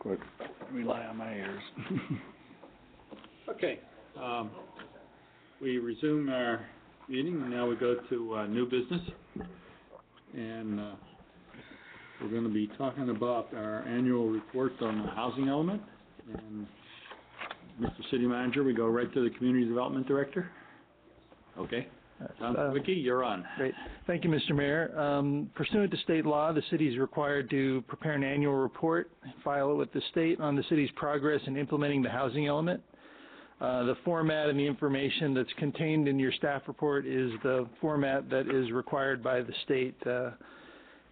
quit rely on my ears. Okay, we resume our meeting, and now we go to new business, and we're going to be talking about our annual report on the housing element. And Mr. City Manager, we go right to the Community Development Director. Okay. Vicky, you're on. Great. Thank you, Mr. Mayor. Pursuant to state law, the city is required to prepare an annual report, file it with the state on the city's progress in implementing the housing element. The format and the information that's contained in your staff report is the format that is required by the state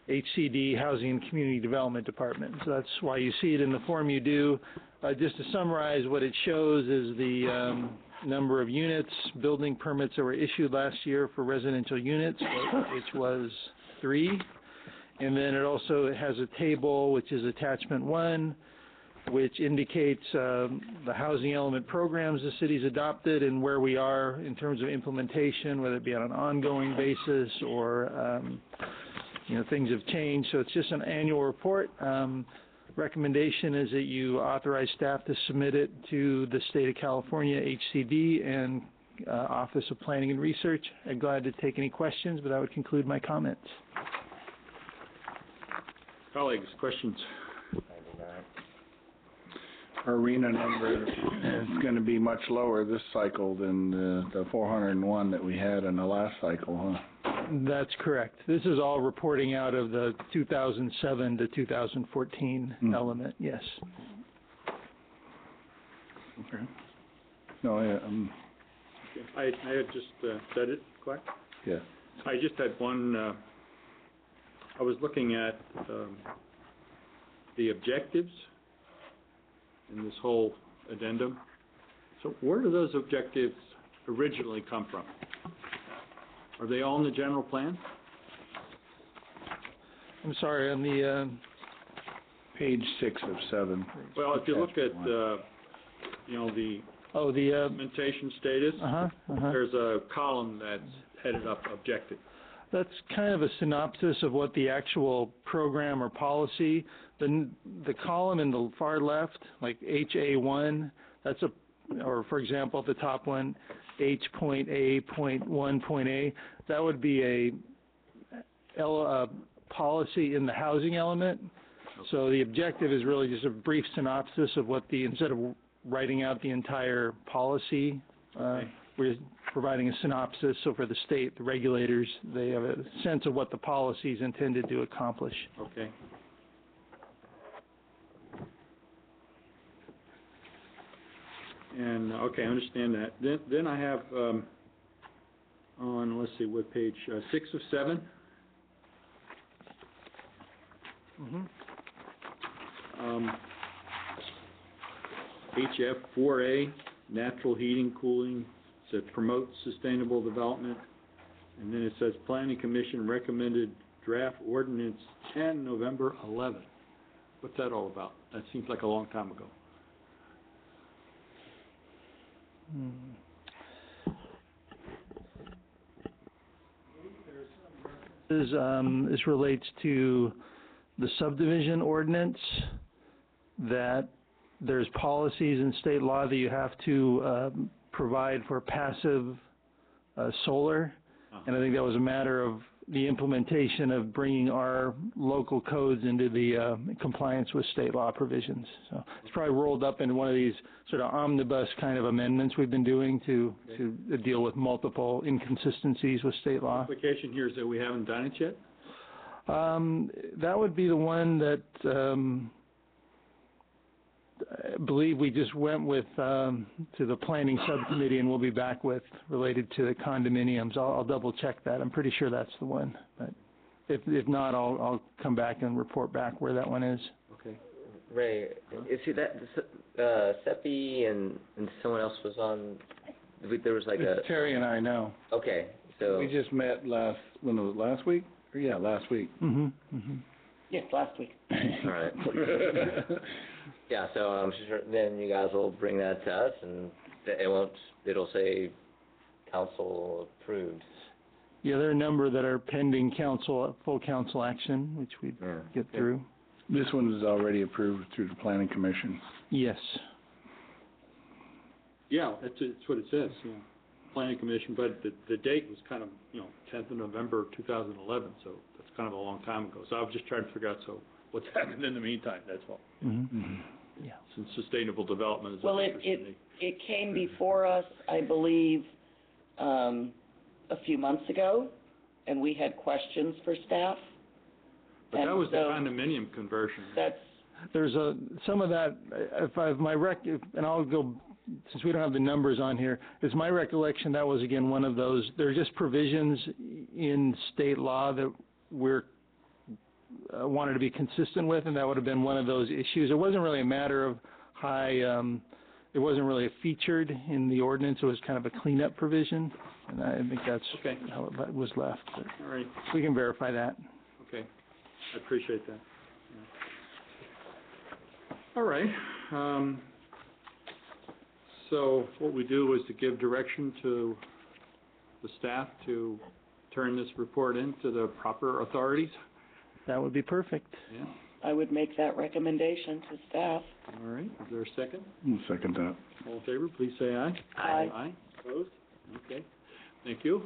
HCD, Housing and Community Development Department. So that's why you see it in the form you do. Just to summarize, what it shows is the number of units, building permits that were issued last year for residential units, which was 3. And then it also has a table, which is attachment 1, which indicates the housing element programs the city's adopted and where we are in terms of implementation, whether it be on an ongoing basis or things have changed. So it's just an annual report. Recommendation is that you authorize staff to submit it to the State of California HCD and Office of Planning and Research. I'm glad to take any questions, but that would conclude my comments. Colleagues, questions? Our arena number is going to be much lower this cycle than the 401 that we had in the last cycle, huh? That's correct. This is all reporting out of the 2007 to 2014 element, yes. Okay. No, I had just said it, correct? Yeah. I just had one, I was looking at the objectives in this whole addendum. So where do those objectives originally come from? Are they all in the general plan? I'm sorry, on the page 6 of 7. Well, if you look at the implementation status, there's a column that's headed up objective. That's kind of a synopsis of what the actual program or policy. The column in the far left, like HA1, that's or for example, the top one, H.A.1.A, that would be a policy in the housing element. Okay. So the objective is really just a brief synopsis of what instead of writing out the entire policy, we're providing a synopsis. So for the state, the regulators, they have a sense of what the policy is intended to accomplish. Okay. And okay, I understand that. Then I have on, let's see, what page, 6 of 7. HF 4A, natural heating, cooling. It says promote sustainable development, and then it says Planning Commission recommended draft ordinance 10 November 11. What's that all about? That seems like a long time ago. This relates to the subdivision ordinance, that there's policies in state law that you have to provide for passive solar, and I think that was a matter of the implementation of bringing our local codes into the compliance with state law provisions. So it's probably rolled up into one of these sort of omnibus kind of amendments we've been doing to deal with multiple inconsistencies with state law. The implication here is that we haven't done it yet? That would be the one that I believe we just went with to the planning subcommittee, and we'll be back with related to the condominiums. I'll double check that. I'm pretty sure that's the one, but if not, I'll come back and report back where that one is. Okay. Ray, is it that Seppi and someone else was on? There was like it's Terry and I know. Okay, so we just met last week? Yeah, last week. Yes, last week. All right. Yeah, so I'm sure then you guys will bring that to us, and it'll say council approved. Yeah, there are a number that are pending full council action, which we get through. This one is already approved through the planning commission. Yes. Yeah, that's what it says, yeah. Planning commission, but the date was kind of, 10th of November 2011, so that's kind of a long time ago. So I was just trying to figure out, so what's happened in the meantime, that's all. Yeah. Since sustainable development is Well, of interest to me. it came before us, I believe, a few months ago, and we had questions for staff. But that and was the so condominium conversion. That's, There's some of that, and I'll go, since we don't have the numbers on here, it's my recollection that was again one of those, there are just provisions in state law that we're wanted to be consistent with, and that would have been one of those issues. It wasn't really a matter of it wasn't really featured in the ordinance. It was kind of a cleanup provision, and I think that's Okay. how it was left. But All right, we can verify that. okay. I appreciate that. Yeah. All right. So what we do is to give direction to the staff to turn this report in to the proper authorities. That would be perfect. Yeah. I would make that recommendation to staff. All right. Is there a second? I'll second that. All in favor, please say aye. Aye. Aye. Opposed? Okay. Thank you.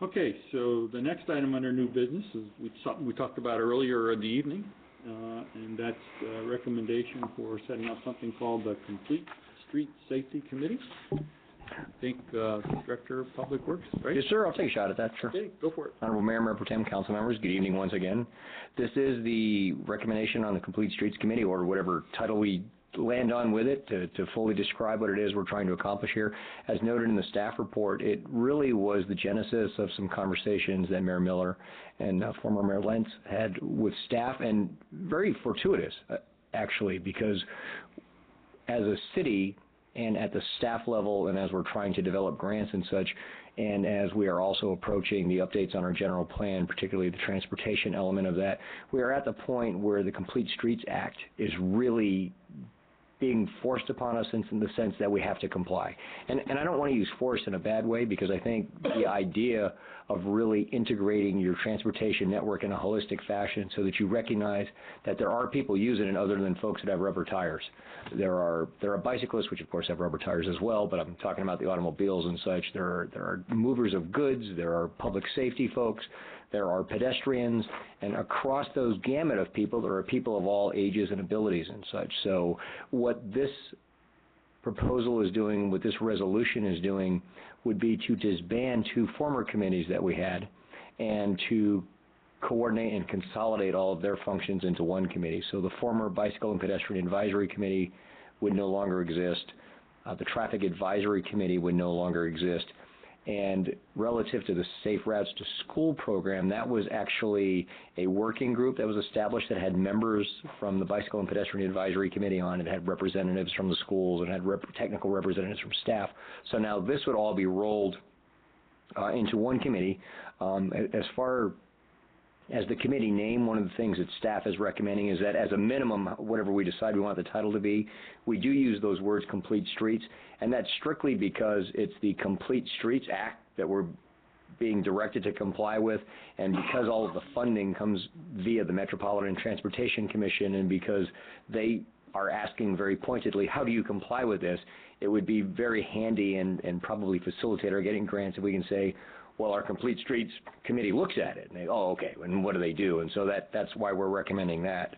Okay, so the next item under new business is something we talked about earlier in the evening, and that's a recommendation for setting up something called the Complete Street Safety Committee. I think Director of Public Works, right? Yes, sir. I'll take a shot at that, sure. Okay, go for it. Honorable Mayor, Member Pro Tem, council members, good evening once again. This is the recommendation on the Complete Streets Committee, or whatever title we land on with it, to fully describe what it is we're trying to accomplish here. As noted in the staff report, it really was the genesis of some conversations that Mayor Miller and former Mayor Lentz had with staff, and very fortuitous, actually, because as a city, and at the staff level, and as we're trying to develop grants and such, and as we are also approaching the updates on our general plan, particularly the transportation element of that, we are at the point where the Complete Streets Act is really being forced upon us in the sense that we have to comply. And I don't want to use force in a bad way, because I think the idea of really integrating your transportation network in a holistic fashion so that you recognize that there are people using it other than folks that have rubber tires. There are bicyclists, which of course have rubber tires as well, but I'm talking about the automobiles and such. There are movers of goods, there are public safety folks, there are pedestrians, and across those gamut of people, there are people of all ages and abilities and such. So what this proposal is doing, what this resolution is doing, would be to disband two former committees that we had and to coordinate and consolidate all of their functions into one committee. So the former Bicycle and Pedestrian Advisory Committee would no longer exist. The Traffic Advisory Committee would no longer exist. And relative to the Safe Routes to School program, that was actually a working group that was established that had members from the Bicycle and Pedestrian Advisory Committee on it, had representatives from the schools, and had technical representatives from staff. So now this would all be rolled into one committee. As far as the committee name, one of the things that staff is recommending is that as a minimum, whatever we decide we want the title to be, we do use those words complete streets, and that's strictly because it's the Complete Streets Act that we're being directed to comply with, and because all of the funding comes via the Metropolitan Transportation Commission, and because they are asking very pointedly, how do you comply with this, it would be very handy and probably facilitate our getting grants if we can say, well, our Complete Streets Committee looks at it, and they, oh, okay, and what do they do? And so that's why we're recommending that.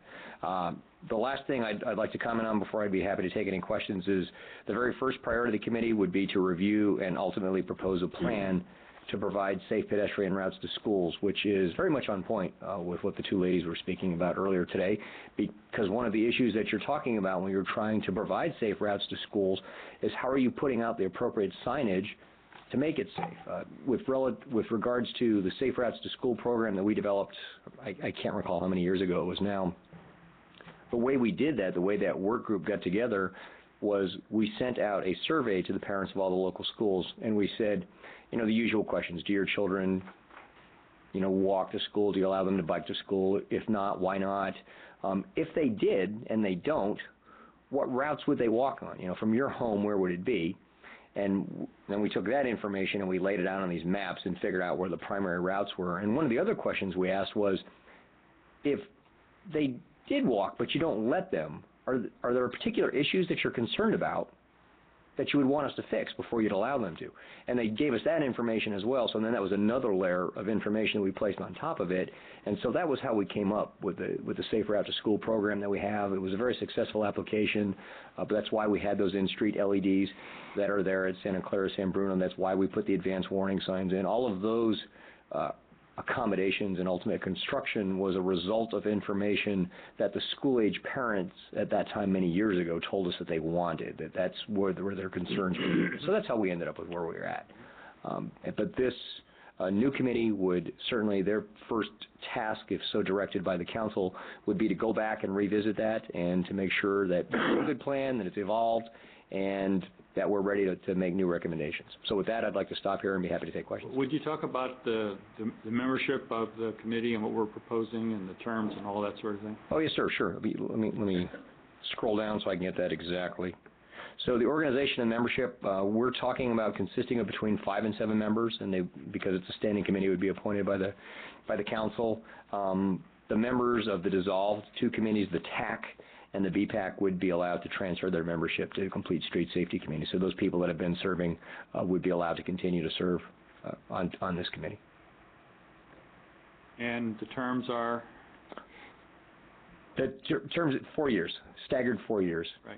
The last thing I'd like to comment on before I'd be happy to take any questions is the very first priority of the committee would be to review and ultimately propose a plan to provide safe pedestrian routes to schools, which is very much on point with what the two ladies were speaking about earlier today, because one of the issues that you're talking about when you're trying to provide safe routes to schools is how are you putting out the appropriate signage to make it safe. With regards to the Safe Routes to School program that we developed, I can't recall how many years ago it was now, the way we did that, the way that work group got together, was we sent out a survey to the parents of all the local schools, and we said, the usual questions, do your children, walk to school? Do you allow them to bike to school? If not, why not? If they did, and they don't, what routes would they walk on? From your home, where would it be? And And then we took that information and we laid it out on these maps and figured out where the primary routes were. And one of the other questions we asked was, if they did walk but you don't let them, are there particular issues that you're concerned about that you would want us to fix before you'd allow them to? And they gave us that information as well, so then that was another layer of information that we placed on top of it. And so that was how we came up with the Safe Route to School program that we have. It was a very successful application, but that's why we had those in-street LEDs that are there at Santa Clara, San Bruno. That's why we put the advanced warning signs in. All of those accommodations and ultimate construction was a result of information that the school-age parents at that time many years ago told us that they wanted, that's where their concerns were. So that's how we ended up with where we were at. But this new committee would certainly, their first task, if so directed by the council, would be to go back and revisit that and to make sure that it's a good plan, that it's evolved, and that we're ready to make new recommendations. So with that, I'd like to stop here and be happy to take questions. Would you talk about the membership of the committee and what we're proposing and the terms and all that sort of thing? Oh, yes, sir, sure. Let me scroll down so I can get that exactly. So the organization and membership, we're talking about consisting of between 5 and 7 members, and because it's a standing committee, would be appointed by the council. The members of the dissolved 2 committees, the TAC and the BPAC, would be allowed to transfer their membership to the Complete Street Safety Committee. So those people that have been serving would be allowed to continue to serve on this committee. And the terms are? The terms, 4 years, staggered 4 years. Right.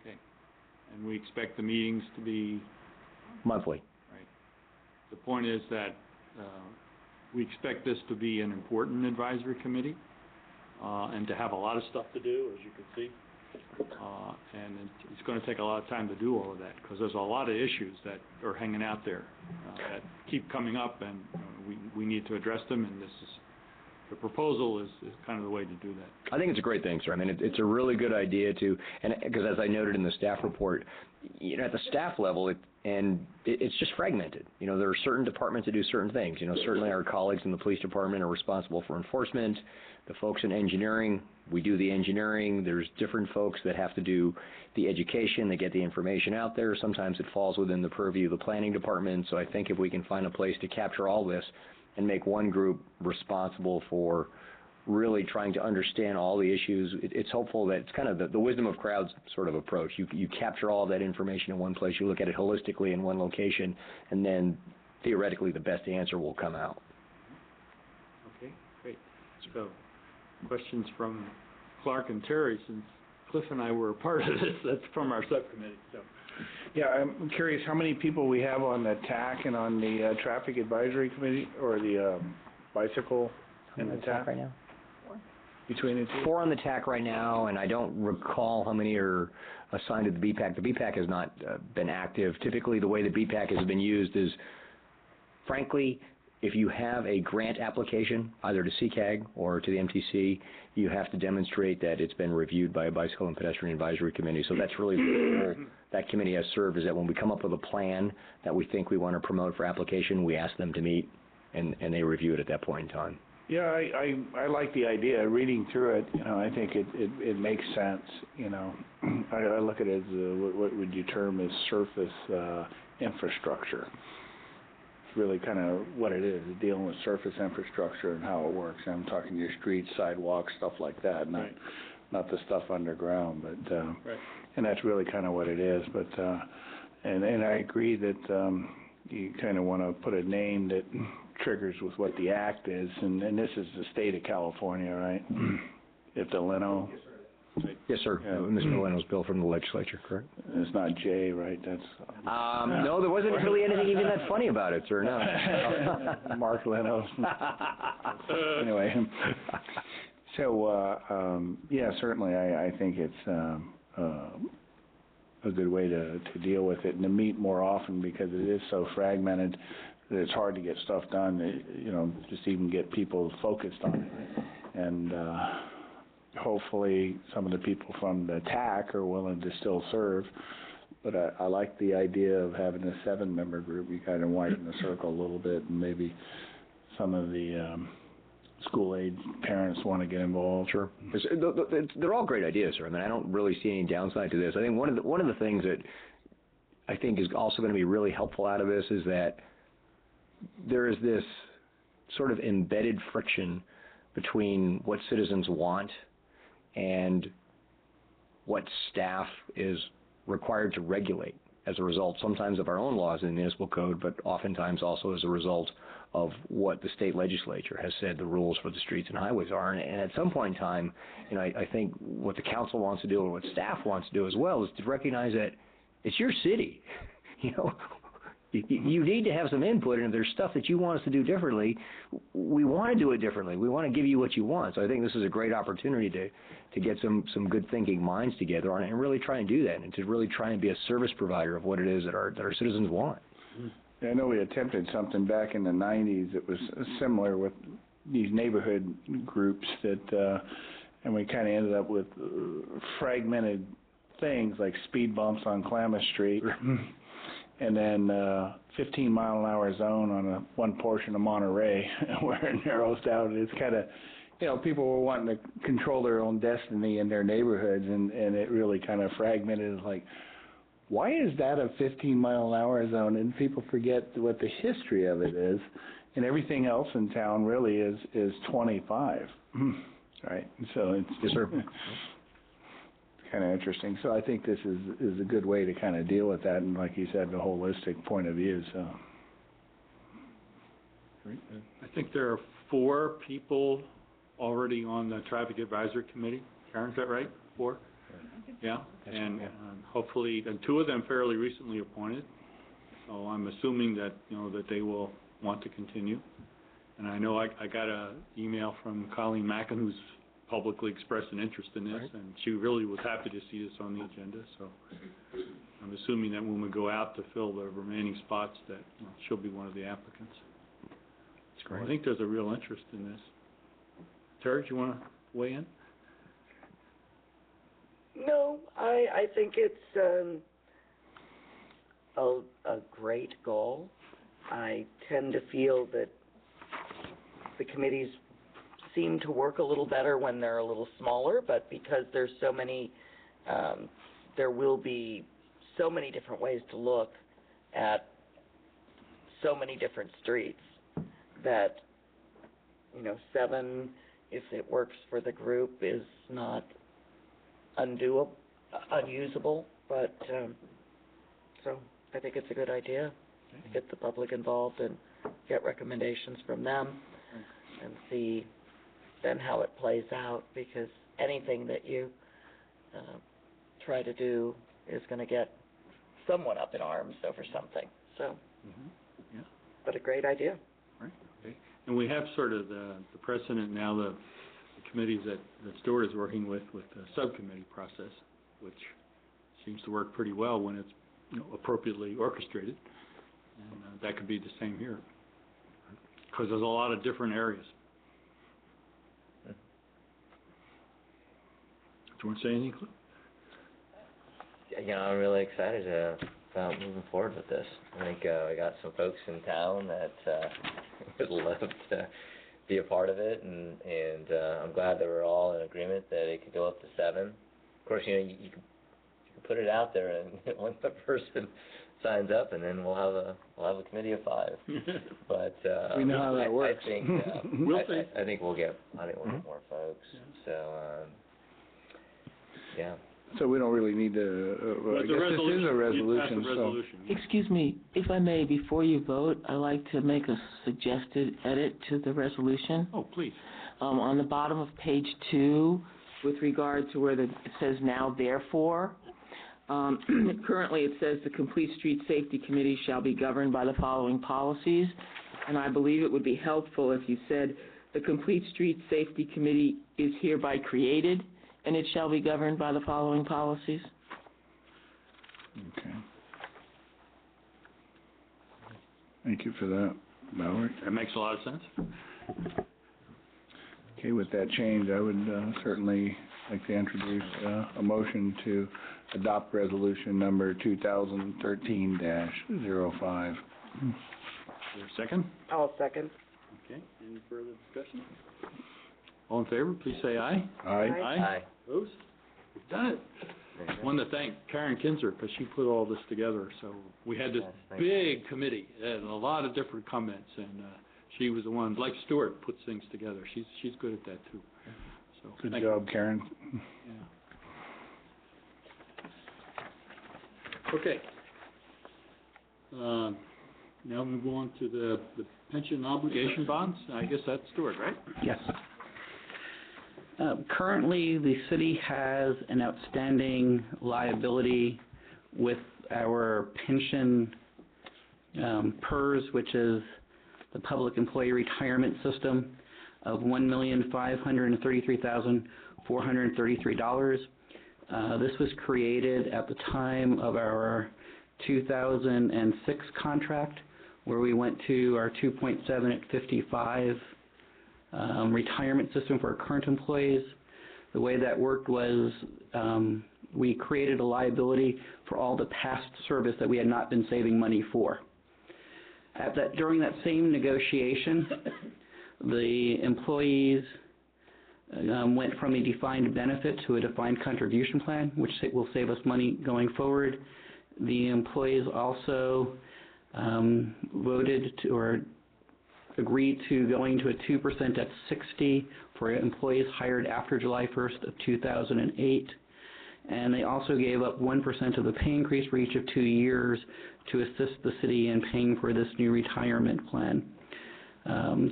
Okay. And we expect the meetings to be? Monthly. Right. The point is that we expect this to be an important advisory committee and to have a lot of stuff to do, as you can see. And it's going to take a lot of time to do all of that, because there's a lot of issues that are hanging out there that keep coming up, and we need to address them, and the proposal is kind of the way to do that. I think it's a great thing, sir. I mean, it's a really good idea and because as I noted in the staff report, at the staff level, it's just fragmented. There are certain departments that do certain things. Certainly our colleagues in the police department are responsible for enforcement. The folks in engineering, we do the engineering. There's different folks that have to do the education. They get the information out there. Sometimes it falls within the purview of the planning department. So I think if we can find a place to capture all this and make one group responsible for really trying to understand all the issues, it's hopeful that it's kind of the wisdom of crowds sort of approach. You capture all of that information in one place, you look at it holistically in one location, and then theoretically the best answer will come out. Okay, great. So, questions from Clark and Terry, since Cliff and I were a part of this. That's from our subcommittee. So. Yeah, I'm curious how many people we have on the TAC and on the Traffic Advisory Committee, or the bicycle and the TAC right now? Between the 2? 4 on the TAC right now, and I don't recall how many are assigned to the BPAC. The BPAC has not been active. Typically, the way the BPAC has been used is, frankly, if you have a grant application, either to CCAG or to the MTC, you have to demonstrate that it's been reviewed by a Bicycle and Pedestrian Advisory Committee. So that's really the role that committee has served, is that when we come up with a plan that we think we want to promote for application, we ask them to meet, and they review it at that point in time. Yeah, I like the idea. Reading through it, I think it makes sense. I look at it as what would you term as surface infrastructure. It's really kind of what it is, dealing with surface infrastructure and how it works. I'm talking your streets, sidewalks, stuff like that, not the stuff underground. But right. And that's really kind of what it is. But and I agree that you kind of want to put a name that triggers with what the act is, and this is the state of California, right? If the Leno. Yes, sir. Yeah. Mr. Leno's bill from the legislature, correct? It's not Jay, right? That's no, there wasn't really anything even that funny about it, sir. No. Mark Leno. Anyway, so yeah, certainly, I think it's a good way to deal with it and to meet more often, because it is so fragmented that it's hard to get stuff done. Just even get people focused on it, and hopefully some of the people from the TAC are willing to still serve. But I like the idea of having a 7-member group. You kind of widen the circle a little bit, and maybe some of the school age parents want to get involved. Sure. They're all great ideas, sir. I mean, I don't really see any downside to this. I think one of the things that I think is also going to be really helpful out of this is that there is this sort of embedded friction between what citizens want and what staff is required to regulate as a result, sometimes of our own laws in the municipal code, but oftentimes also as a result of what the state legislature has said the rules for the streets and highways are. And at some point in time, you know, I think what the council wants to do and what staff wants to do as well is to recognize that it's your city. You know, you need to have some input, and if there's stuff that you want us to do differently, we want to do it differently. We want to give you what you want. So I think this is a great opportunity to get some good thinking minds together on it and really try and do that, and to really try and be a service provider of what it is that our citizens want. Yeah, I know we attempted something back in the 90s that was similar with these neighborhood groups that, and we kind of ended up with fragmented things like speed bumps on Klamath Street. And then 15-mile-an-hour zone on one portion of Monterey where it narrows down. It's kind of, you know, people were wanting to control their own destiny in their neighborhoods, and it really kind of fragmented. It's like, why is that a 15-mile-an-hour zone? And people forget what the history of it is, and everything else in town really is 25, right? So it's Yes, sir. kind of interesting. So I think this is a good way to kind of deal with that, and like you said, the holistic point of view. So I think there are 4 people already on the traffic advisory committee. Karen, is that right? 4? Yeah, and hopefully, and 2 of them fairly recently appointed. So I'm assuming that, you know, that they will want to continue. And I know I got an email from Colleen Mackin, who's publicly expressed an interest in this, Right. and she really was happy to see this on the agenda. So I'm assuming that when we go out to fill the remaining spots, that, you know, she'll be one of the applicants. That's great. I think there's a real interest in this. Terry, do you want to weigh in? No, I think it's a great goal. I tend to feel that the committees seem to work a little better when they're a little smaller, but because there's so many, there will be so many different ways to look at so many different streets that, you know, 7, if it works for the group, is not unusable, but so I think it's a good idea to get the public involved and get recommendations from them and see then how it plays out, because anything that you try to do is going to get someone up in arms over something. So, Yeah. but a great idea. Right, okay. And we have sort of the precedent now, the committees that Stuart is working with the subcommittee process, which seems to work pretty well when it's, you know, appropriately orchestrated. And that could be the same here, because there's a lot of different areas. Do you want to say anything, Cliff? You know, I'm really excited about moving forward with this. I think we got some folks in town that would love to be a part of it, and I'm glad that we're all in agreement that it could go up to 7. Of course, you know, you can put it out there, and once the person signs up, and then we'll have a committee of 5. But we know how that works. I think We'll see. I think we'll get more folks. Yeah. So yeah. So we don't really need to, I guess this is a resolution, Pass a so. resolution. Excuse me, if I may, before you vote, I'd like to make a suggested edit to the resolution. Oh, please. On the bottom of page 2, with regard to where it says now therefore, currently it says the Complete Street Safety Committee shall be governed by the following policies, and I believe it would be helpful if you said the Complete Street Safety Committee is hereby created, and it shall be governed by the following policies. Okay. Thank you for that, Mallory. That makes a lot of sense. Okay, with that change, I would certainly like to introduce a motion to adopt resolution number 2013-05. Is there a second? I'll second. Okay, any further discussion? All in favor, please say aye. Aye. Aye. Aye. Opposed? We've done it. I want to thank Karen Kinzer, because she put all this together, so we had this Yes, thank you. big committee, and a lot of different comments, and, she was the one, like Stuart, puts things together. She's good at that, too. So, Good thank you. job, Karen. Yeah. Okay. Now we move on to the pension obligation bonds. I guess that's Stuart, right? Yes. Currently, the city has an outstanding liability with our pension PERS, which is the Public Employee Retirement System, of $1,533,433. This was created at the time of our 2006 contract, where we went to our 2.7 at 55 retirement system for our current employees. The way that worked was we created a liability for all the past service that we had not been saving money for. During that same negotiation, the employees went from a defined benefit to a defined contribution plan, which will save us money going forward. The employees also voted to, or agreed to going to a 2% at 60 for employees hired after July 1st of 2008. And they also gave up 1% of the pay increase for each of 2 years to assist the city in paying for this new retirement plan.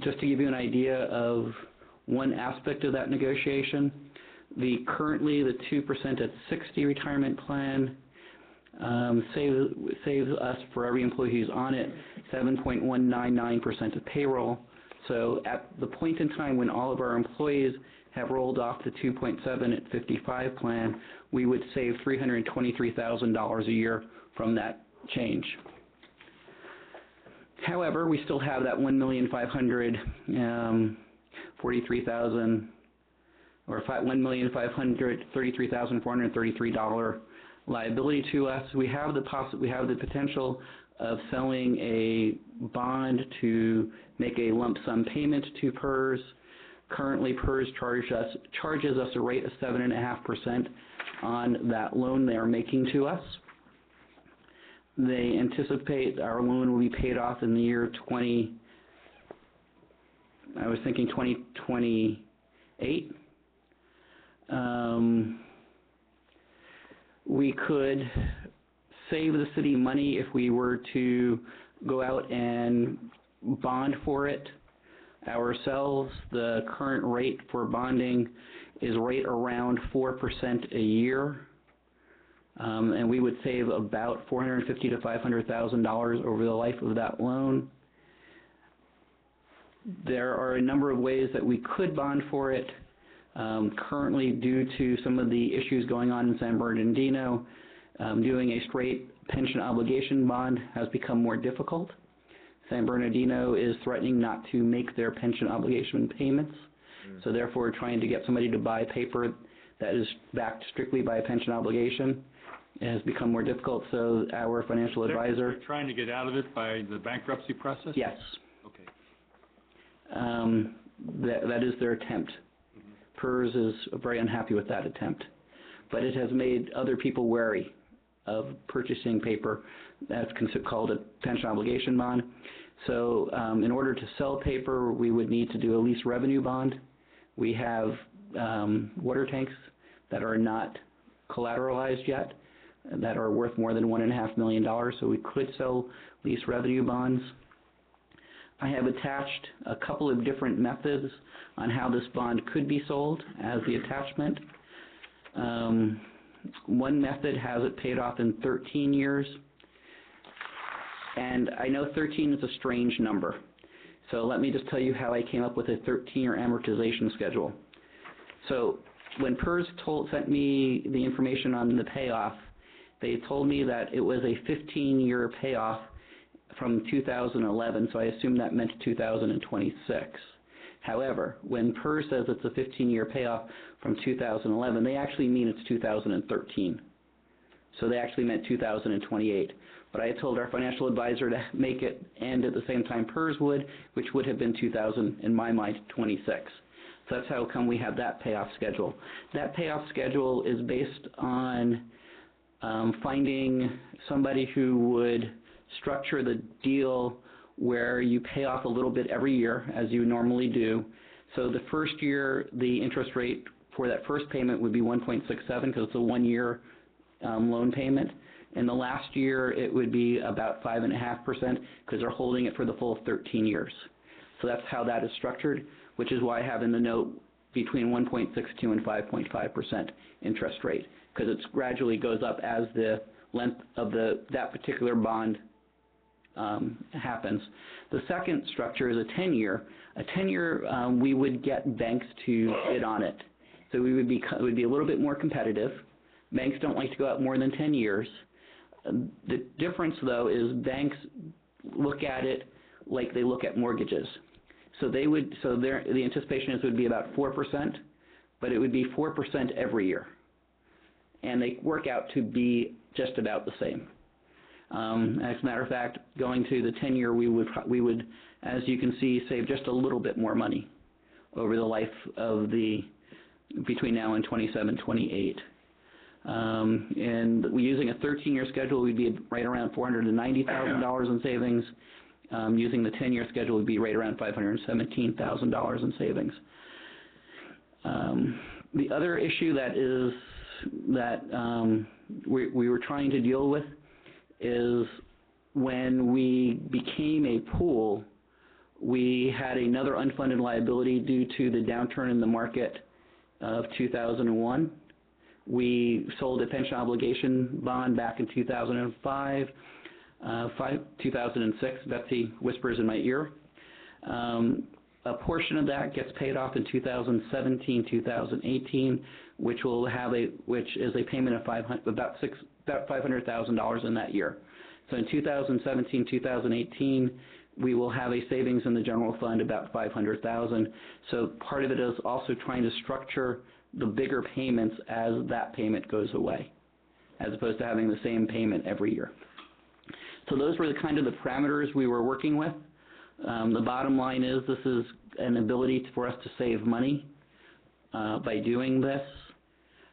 Just to give you an idea of one aspect of that negotiation, currently the 2% at 60 retirement plan saves us, for every employee who's on it, 7.199% of payroll. So at the point in time when all of our employees have rolled off the 2.7 at 55 plan, we would save $323,000 a year from that change. However, we still have that $1,533,433 liability to us. We have the potential of selling a bond to make a lump sum payment to PERS. Currently, PERS charges us a rate of 7.5% on that loan they are making to us. They anticipate our loan will be paid off in the year 2028. We could save the city money if we were to go out and bond for it ourselves. The current rate for bonding is right around 4% a year, and we would save about $450,000 to $500,000 over the life of that loan. There are a number of ways that we could bond for it. Currently, due to some of the issues going on in San Bernardino, doing a straight pension obligation bond has become more difficult. San Bernardino is threatening not to make their pension obligation payments, so therefore we're trying to get somebody to buy paper that is backed strictly by a pension obligation. It has become more difficult, so our financial advisor... They're trying to get out of it by the bankruptcy process? Yes. Okay. That is their attempt. PERS is very unhappy with that attempt, but it has made other people wary of purchasing paper that's called a pension obligation bond. So in order to sell paper, we would need to do a lease revenue bond. We have water tanks that are not collateralized yet, that are worth more than $1.5 million, so we could sell lease revenue bonds. I have attached a couple of different methods on how this bond could be sold as the attachment. One method has it paid off in 13 years, and I know 13 is a strange number, so let me just tell you how I came up with a 13-year amortization schedule. So when PERS sent me the information on the payoff, they told me that it was a 15-year payoff from 2011, so I assume that meant 2026. However, when PERS says it's a 15-year payoff from 2011, they actually mean it's 2013. So they actually meant 2028. But I told our financial advisor to make it end at the same time PERS would, which would have been 2000, in my mind, 26. So that's how come we have that payoff schedule. That payoff schedule is based on finding somebody who would structure the deal where you pay off a little bit every year, as you normally do. So the first year, the interest rate for that first payment would be 1.67 because it's a 1-year loan payment. In the last year, it would be about 5.5% because they're holding it for the full 13 years. So that's how that is structured, which is why I have in the note between 1.62 and 5.5% interest rate, because it gradually goes up as the length of that particular bond happens. The second structure is a 10-year. A 10-year, we would get banks to bid on it. So it would be a little bit more competitive. Banks don't like to go out more than 10 years. The difference, though, is banks look at it like they look at mortgages. So the anticipation is it would be about 4%, but it would be 4% every year. And they work out to be just about the same. As a matter of fact, going to the 10-year, we would, as you can see, save just a little bit more money over the life of between now and 27, 28. And using a 13-year schedule, we'd be right around $490,000 in savings. Using the 10-year schedule, would be right around $517,000 in savings. The other issue that we were trying to deal with is when we became a pool, we had another unfunded liability due to the downturn in the market of 2001. We sold a pension obligation bond back in 2005, 2006. Betsy whispers in my ear. A portion of that gets paid off in 2017, 2018, which is a payment of about $500,000 in that year. So in 2017, 2018, we will have a savings in the general fund about $500,000. So part of it is also trying to structure the bigger payments as that payment goes away, as opposed to having the same payment every year. So those were the parameters we were working with. The bottom line is this is an ability for us to save money by doing this.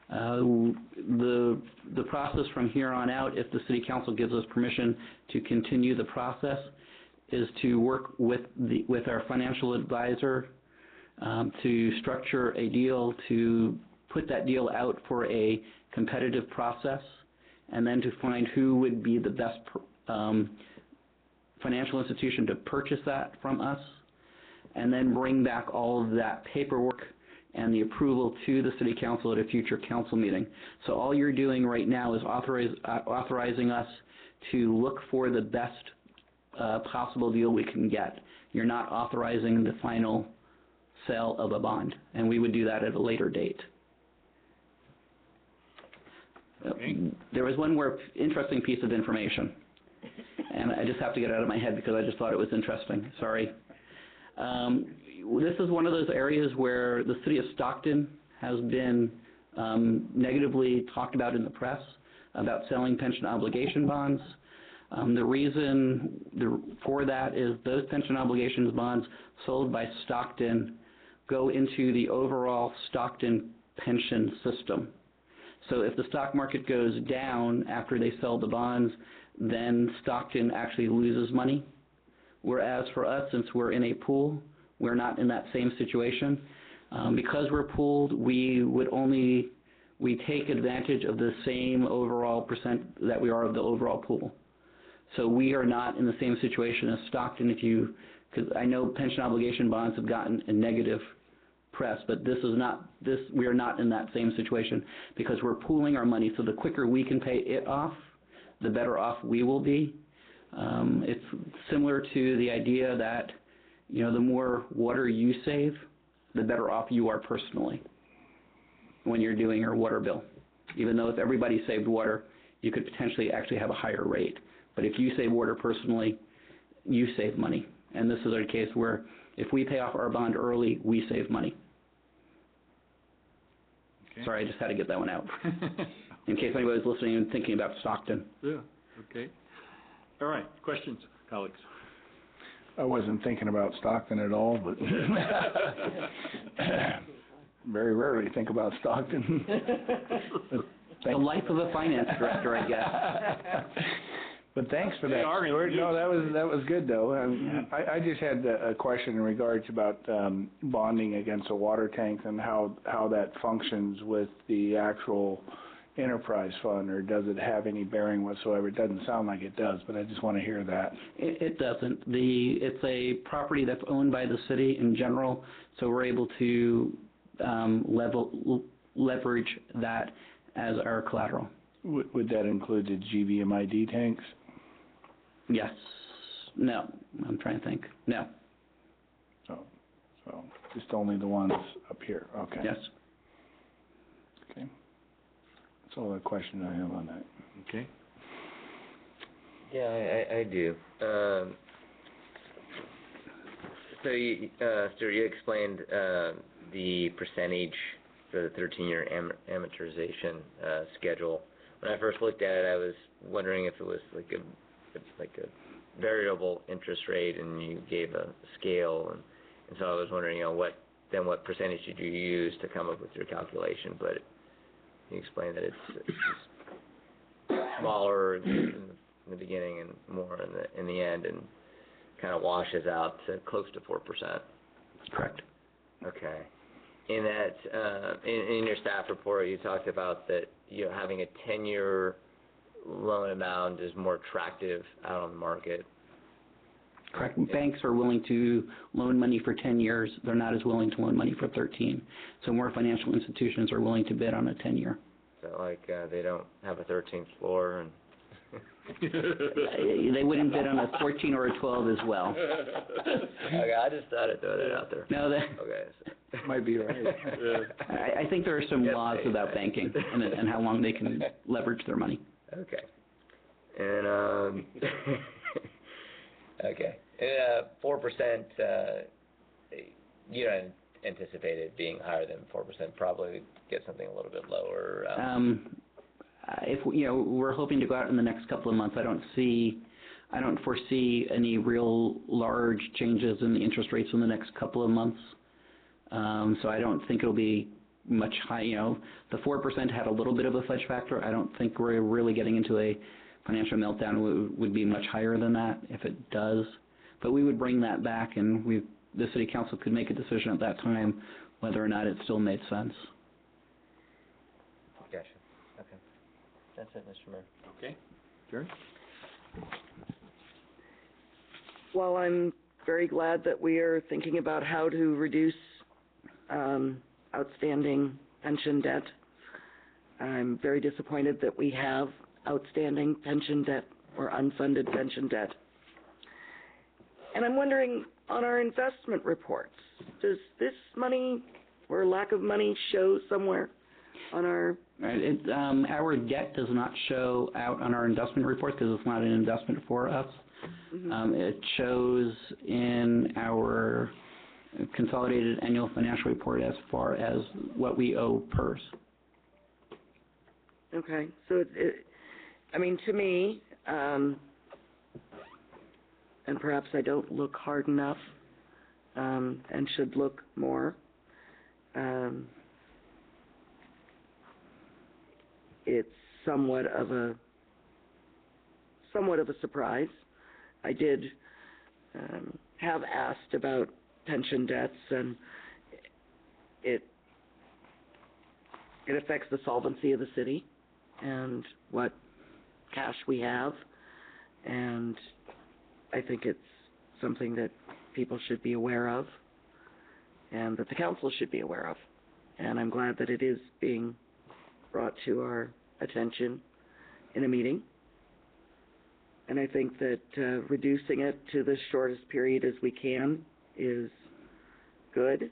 The process from here on out, if the City Council gives us permission to continue the process, is to work with our financial advisor to structure a deal, to put that deal out for a competitive process, and then to find who would be the best financial institution to purchase that from us, and then bring back all of that paperwork and the approval to the City Council at a future council meeting. So all you're doing right now is authorizing us to look for the best possible deal we can get. You're not authorizing the final sale of a bond, and we would do that at a later date. Okay. There was one more interesting piece of information, and I just have to get it out of my head because I just thought it was interesting. Sorry. This is one of those areas where the City of Stockton has been negatively talked about in the press about selling pension obligation bonds. The reason for that is those pension obligations bonds sold by Stockton go into the overall Stockton pension system. So if the stock market goes down after they sell the bonds, then Stockton actually loses money. Whereas for us, since we're in a pool, we're not in that same situation. Because we're pooled, we take advantage of the same overall percent that we are of the overall pool. So we are not in the same situation as Stockton. Because I know pension obligation bonds have gotten a negative press, but we are not in that same situation because we're pooling our money. So the quicker we can pay it off, the better off we will be. It's similar to the idea that, the more water you save, the better off you are personally when you're doing your water bill. Even though if everybody saved water, you could potentially actually have a higher rate. But if you save water personally, you save money. And this is a case where if we pay off our bond early, we save money. Okay. Sorry, I just had to get that one out. In case anybody's listening and thinking about Stockton. Yeah, okay. All right, questions, colleagues? I wasn't thinking about Stockton at all, but very rarely think about Stockton. The life of a finance director, I guess. But thanks for that. They are indeed. No, that was good though. I just had a question in regards about bonding against the water tanks and how that functions with the actual enterprise fund, or does it have any bearing whatsoever? It doesn't sound like it does, but I just want to hear that. It doesn't. It's a property that's owned by the city in general, so we're able to leverage that as our collateral. Would that include the GVMID tanks? Yes. No. I'm trying to think. No. So just only the ones up here. Okay. Yes. Okay. That's all the question I have on that. Okay. Yeah, I do. So you, Stuart, you explained the percentage for the 13-year amortization schedule. When I first looked at it, I was wondering if it was like a variable interest rate, and you gave a scale, and so I was wondering, what percentage did you use to come up with your calculation? But you explained that it's smaller in the beginning and more in the end, and kind of washes out to close to 4%. Correct. Okay. In that, in your staff report, you talked about that, having a 10-year loan amount is more attractive out on the market. Correct. Banks are willing to loan money for 10 years. They're not as willing to loan money for 13. So more financial institutions are willing to bid on a 10-year. So, they don't have a 13th floor and... They wouldn't bid on a 14 or a 12 as well. Okay, I just thought I'd throw that out there. No, Okay. So. Might be right. I think there are some laws about banking and how long they can leverage their money. Okay. And, okay. 4%, you don't anticipate it being higher than 4%, probably get something a little bit lower. If we're hoping to go out in the next couple of months, I don't foresee any real large changes in the interest rates in the next couple of months. So I don't think it'll be much high. The 4% had a little bit of a fudge factor. I don't think we're really getting into a financial meltdown. Would be much higher than that if it does. But we would bring that back, and the city council could make a decision at that time whether or not it still made sense. Gotcha. Okay. That's it, Mr. Mayor. Okay. Jerry? Well, I'm very glad that we are thinking about how to reduce outstanding pension debt. I'm very disappointed that we have outstanding pension debt or unfunded pension debt. And I'm wondering, on our investment reports, does this money or lack of money show somewhere on our... Right. Our debt does not show out on our investment report because it's not an investment for us. Mm-hmm. It shows in our consolidated annual financial report as far as what we owe PERS. Okay, so to me, and perhaps I don't look hard enough, and should look more. It's somewhat of a surprise. I did have asked about pension debts, and it affects the solvency of the city and what cash we have, and I think it's something that people should be aware of and that the council should be aware of, and I'm glad that it is being brought to our attention in a meeting. And I think that reducing it to the shortest period as we can is good,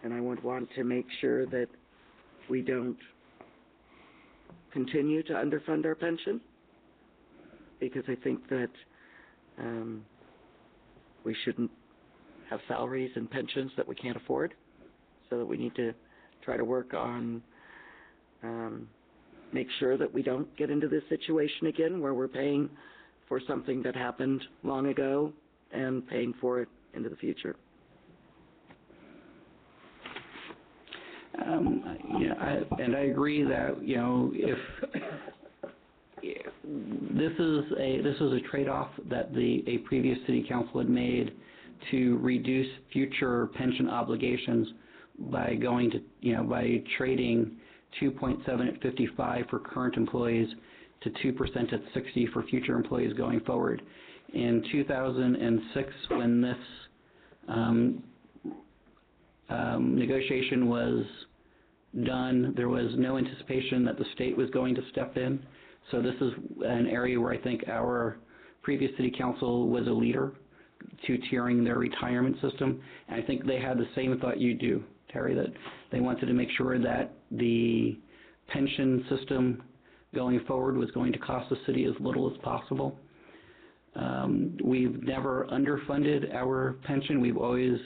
and I would want to make sure that we don't continue to underfund our pension, because I think that we shouldn't have salaries and pensions that we can't afford, so that we need to try to work on make sure that we don't get into this situation again where we're paying for something that happened long ago and paying for it into the future. I agree that, if this is a trade-off that a previous city council had made to reduce future pension obligations by going to, by trading 2.7 at 55 for current employees to 2% at 60 for future employees going forward. In 2006, when this negotiation was done, there was no anticipation that the state was going to step in. So this is an area where I think our previous city council was a leader to tiering their retirement system. And I think they had the same thought you do, Terry, that they wanted to make sure that the pension system going forward was going to cost the city as little as possible. We've never underfunded our pension. We've always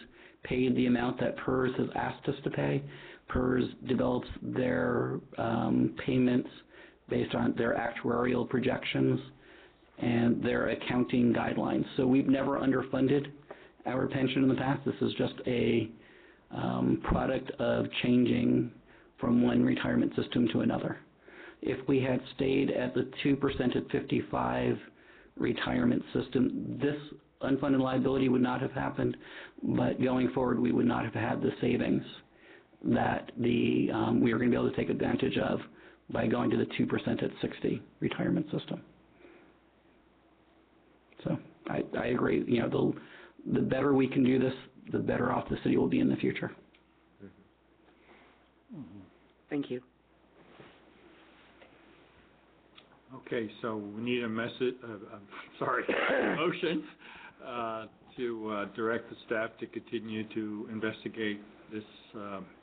paid the amount that PERS has asked us to pay. PERS develops their payments based on their actuarial projections and their accounting guidelines. So we've never underfunded our pension in the past. This is just a product of changing from one retirement system to another. If we had stayed at the 2% at 55 retirement system, this unfunded liability would not have happened, but going forward we would not have had the savings that we were going to be able to take advantage of by going to the 2% at 60 retirement system. So I agree. The better we can do this, the better off the city will be in the future. Thank you. Okay, so we need a motion to direct the staff to continue to investigate this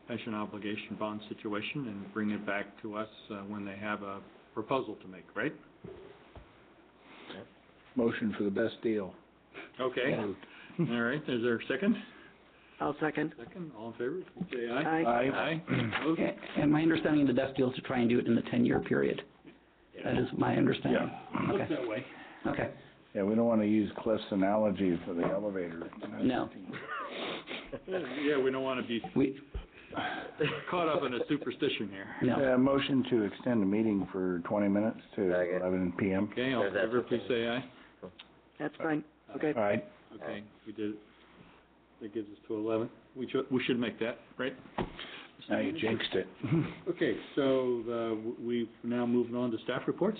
pension obligation bond situation and bring it back to us when they have a proposal to make, right? Motion for the best deal. Okay. All right, is there a second? I'll second. Second, all in favor, say aye. Aye. Aye. Opposed? And my understanding of the best deal is to try and do it in the 10-year period. That is my understanding. Looks Okay. that way. Okay. Yeah, we don't want to use Cliff's analogy for the elevator. No. Yeah, we don't want to be caught up in a superstition here. No. Motion to extend the meeting for 20 minutes to Second. 11 p.m. Okay, all in favor, please say aye. That's fine. Okay. All right. Okay, we did it. That gives us to 11. We should make that, right? Now you jinxed it. Okay, so we've now moved on to staff reports.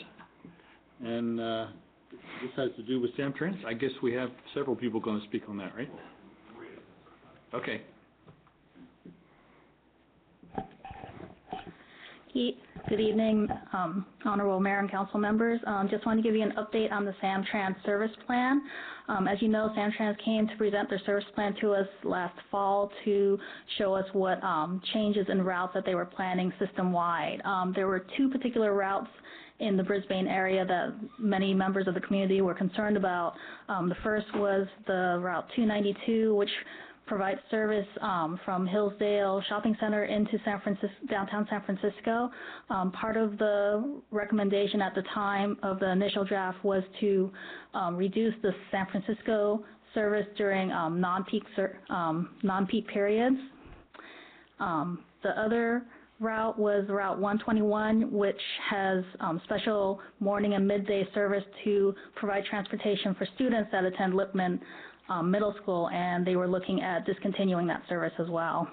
And this has to do with Samtrans. I guess we have several people going to speak on that, right? Okay. Good evening, Honorable Mayor and Council members. Just want to give you an update on the Samtrans service plan. As you know, Samtrans came to present their service plan to us last fall to show us what changes in routes that they were planning system-wide. There were two particular routes in the Brisbane area that many members of the community were concerned about. The first was the Route 292, which provides service from Hillsdale Shopping Center into downtown San Francisco. Part of the recommendation at the time of the initial draft was to reduce the San Francisco service during non-peak periods. The other route was Route 121, which has special morning and midday service to provide transportation for students that attend Lippman Middle School, and they were looking at discontinuing that service as well.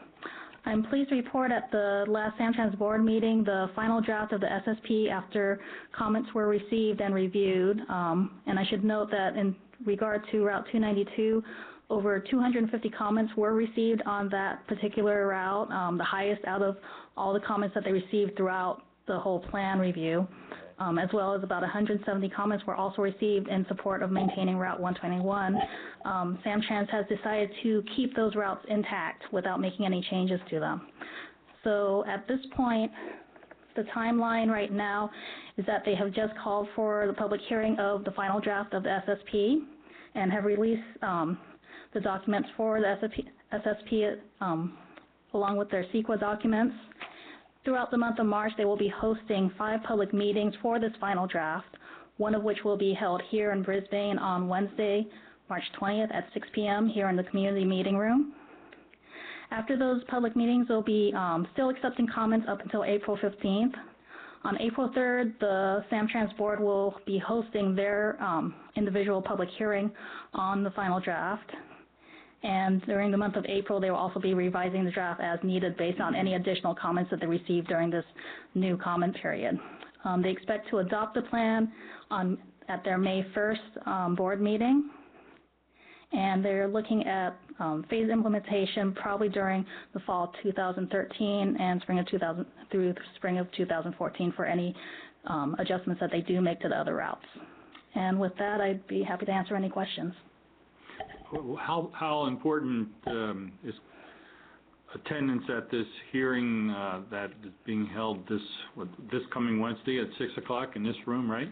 I'm pleased to report at the last Samtrans board meeting, the final draft of the SSP after comments were received and reviewed. And I should note that in regard to Route 292, over 250 comments were received on that particular route, the highest out of all the comments that they received throughout the whole plan review. As well as about 170 comments were also received in support of maintaining Route 121. Samtrans has decided to keep those routes intact without making any changes to them. So at this point, the timeline right now is that they have just called for the public hearing of the final draft of the SSP and have released the documents for the SSP along with their CEQA documents. Throughout the month of March, they will be hosting 5 public meetings for this final draft, one of which will be held here in Brisbane on Wednesday, March 20th at 6 p.m. here in the community meeting room. After those public meetings, we'll be still accepting comments up until April 15th. On April 3rd, the Samtrans Board will be hosting their individual public hearing on the final draft. And during the month of April, they will also be revising the draft as needed based on any additional comments that they receive during this new comment period. They expect to adopt the plan at their May 1st board meeting. And they're looking at phased implementation probably during the fall of 2013 and spring of 2014 for any adjustments that they do make to the other routes. And with that, I'd be happy to answer any questions. How important is attendance at this hearing that is being held this coming Wednesday at 6 o'clock in this room, right?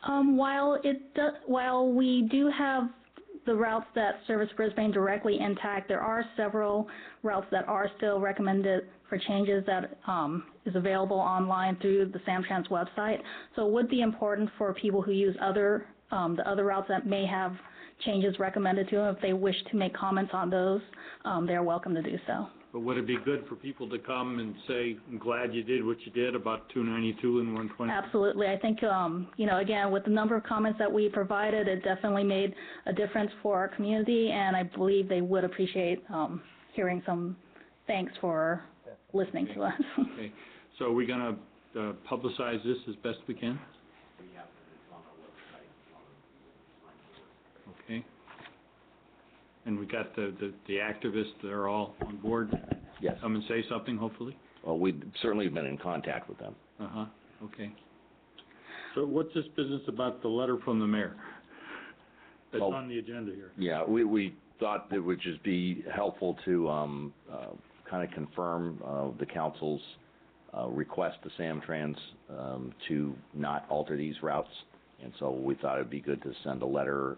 While we do have the routes that service Brisbane directly intact, there are several routes that are still recommended for changes that is available online through the Samtrans website. So it would be important for people who use the other routes that may have changes recommended to them. If they wish to make comments on those, they're welcome to do so. But would it be good for people to come and say, I'm glad you did what you did about 292 and 120? Absolutely. I think, again, with the number of comments that we provided, it definitely made a difference for our community, and I believe they would appreciate hearing some thanks for listening to us. Okay. So are we going to publicize this as best we can? Okay. And we got the activists, they're all on board? Yes. Come and say something, hopefully? Well, we've certainly been in contact with them. Uh-huh, okay. So what's this business about the letter from the mayor that's on the agenda here? Yeah, we thought it would just be helpful to kind of confirm the council's request to Samtrans to not alter these routes. And so we thought it would be good to send a letter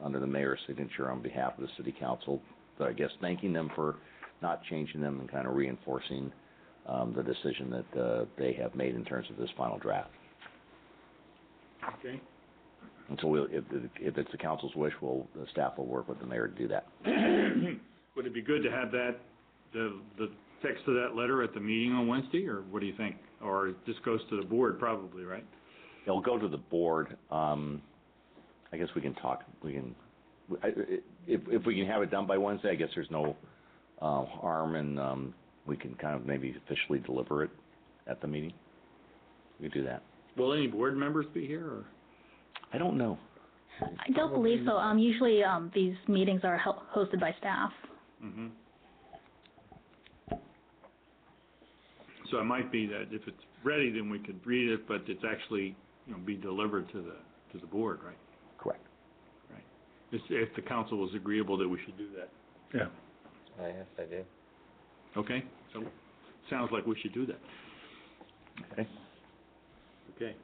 under the mayor's signature on behalf of the city council, I guess thanking them for not changing them and kind of reinforcing the decision that they have made in terms of this final draft. Okay. And so if it's the council's wish, the staff will work with the mayor to do that. Would it be good to have that, the text of that letter at the meeting on Wednesday, or what do you think? Or it just goes to the board probably, right? It'll go to the board. I guess we can talk. If we can have it done by Wednesday, I guess there's no harm, and we can kind of maybe officially deliver it at the meeting. We can do that. Will any board members be here, or? I don't know. I don't believe so. Usually these meetings are hosted by staff. Mm-hmm. So it might be that if it's ready, then we could read it, but it's actually, be delivered to the board, right? Correct. Right. If the council was agreeable that we should do that. Yeah. Yes, I do. Okay. So sounds like we should do that. Okay. Okay.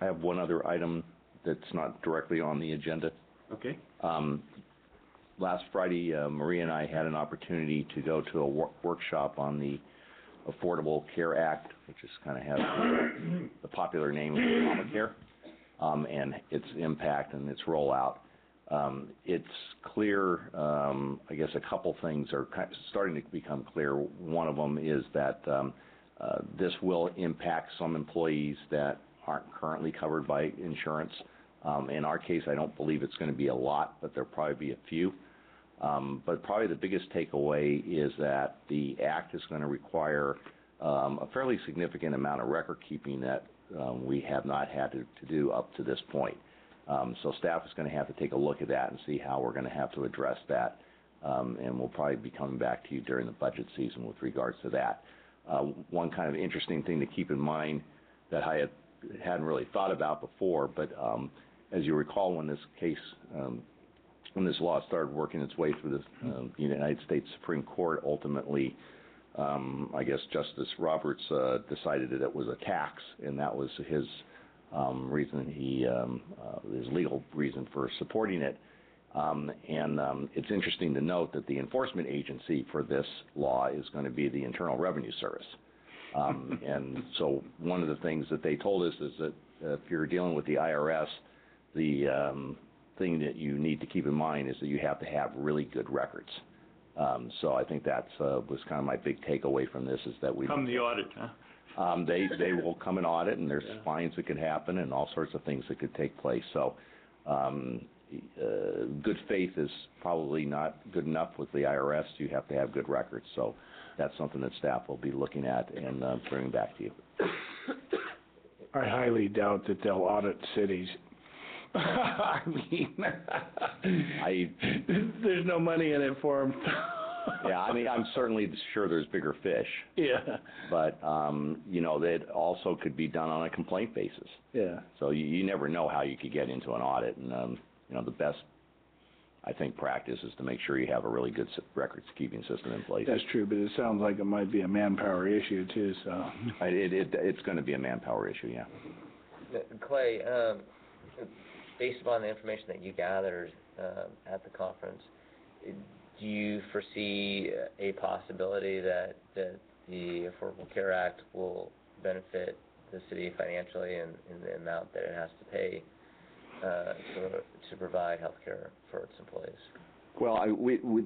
I have one other item that's not directly on the agenda. Okay. Last Friday, Maria and I had an opportunity to go to a workshop on the Affordable Care Act, which is kind of has the popular name of Obamacare, and its impact and its rollout. It's clear, I guess a couple things are starting to become clear. One of them is that this will impact some employees that aren't currently covered by insurance. In our case, I don't believe it's going to be a lot, but there'll probably be a few. But probably the biggest takeaway is that the Act is going to require a fairly significant amount of record keeping that we have not had to do up to this point. So staff is going to have to take a look at that and see how we're going to have to address that. And we'll probably be coming back to you during the budget season with regards to that. One kind of interesting thing to keep in mind that I hadn't really thought about before, but as you recall, when this case when this law started working its way through the United States Supreme Court, ultimately, I guess Justice Roberts decided that it was a tax, and that was his reason. His legal reason for supporting it. It's interesting to note that the enforcement agency for this law is going to be the Internal Revenue Service. And so one of the things that they told us is that if you're dealing with the IRS, the thing that you need to keep in mind is that you have to have really good records. So I think that's, was kind of my big takeaway from this, is that we... Come the audit, huh? They will come and audit, and there's Yeah. fines that could happen and all sorts of things that could take place. So, good faith is probably not good enough with the IRS. You have to have good records. So that's something that staff will be looking at and bringing back to you. I highly doubt that they'll audit cities. I mean, there's no money in it for them. Yeah, I mean, I'm certainly sure there's bigger fish. Yeah. But, you know, that also could be done on a complaint basis. Yeah. So you never know how you could get into an audit. And, you know, the best, I think, practice is to make sure you have a really good records-keeping system in place. That's true, but it sounds like it might be a manpower issue too, so. It's going to be a manpower issue, yeah. Clay, based upon the information that you gathered at the conference, do you foresee a possibility that the Affordable Care Act will benefit the city financially in the amount that it has to pay to provide health care for its employees? Well,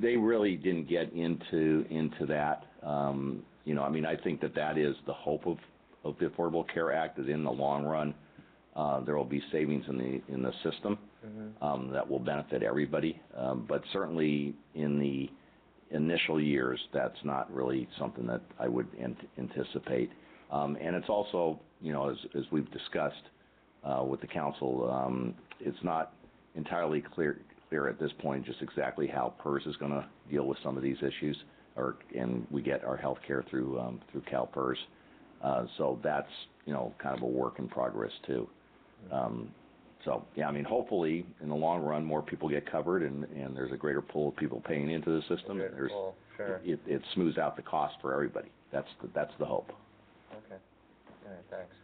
they really didn't get into that. You know, I mean, I think that is the hope of the Affordable Care Act, that in the long run, there will be savings in the system that will benefit everybody. But certainly in the initial years, that's not really something that I would anticipate. And it's also, you know, as we've discussed with the council, it's not entirely clear at this point just exactly how PERS is going to deal with some of these issues, and we get our health care through CalPERS. So that's, you know, kind of a work in progress too. So yeah, I mean, hopefully in the long run more people get covered, and there's a greater pool of people paying into the system. Sure. It smooths out the cost for everybody. That's the hope. Okay. All right, thanks.